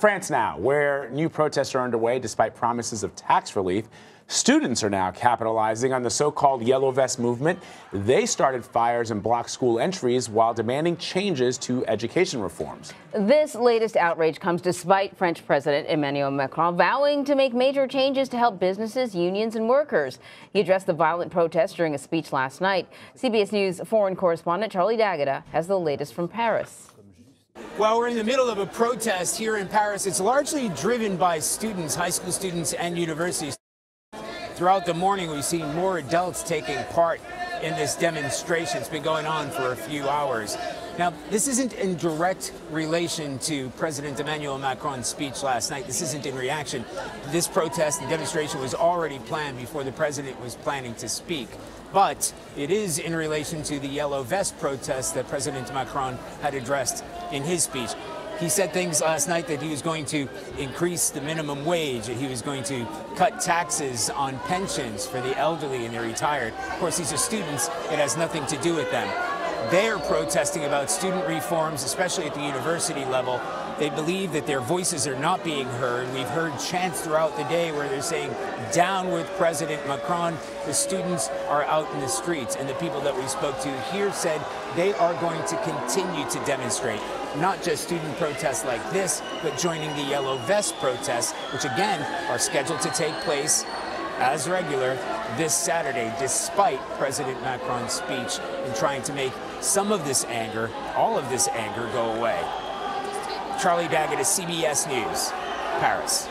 France now, where new protests are underway despite promises of tax relief. Students are now capitalizing on the so-called Yellow Vest movement. They started fires and blocked school entries while demanding changes to education reforms. This latest outrage comes despite French President Emmanuel Macron vowing to make major changes to help businesses, unions, and workers. He addressed the violent protests during a speech last night. CBS News foreign correspondent Charlie D'Agata has the latest from Paris. Well, we're in the middle of a protest here in Paris. It's largely driven by students, high school students and universities. Throughout the morning, we've seen more adults taking part in this demonstration. It's been going on for a few hours. Now, this isn't in direct relation to President Emmanuel Macron's speech last night. This isn't in reaction. This protest and demonstration was already planned before the president was planning to speak. But it is in relation to the Yellow Vest protest that President Macron had addressed in his speech. He said things last night that he was going to increase the minimum wage, that he was going to cut taxes on pensions for the elderly and the retired. Of course, these are students. It has nothing to do with them. They're protesting about student reforms, especially at the university level. They believe that their voices are not being heard. We've heard chants throughout the day where they're saying, "Down with President Macron." The students are out in the streets, and the people that we spoke to here said they are going to continue to demonstrate. Not just student protests like this, but joining the Yellow Vest protests, which again are scheduled to take place as regular this Saturday, despite President Macron's speech in trying to make some of this anger, all of this anger, go away. Charlie D'Agata, CBS News, Paris.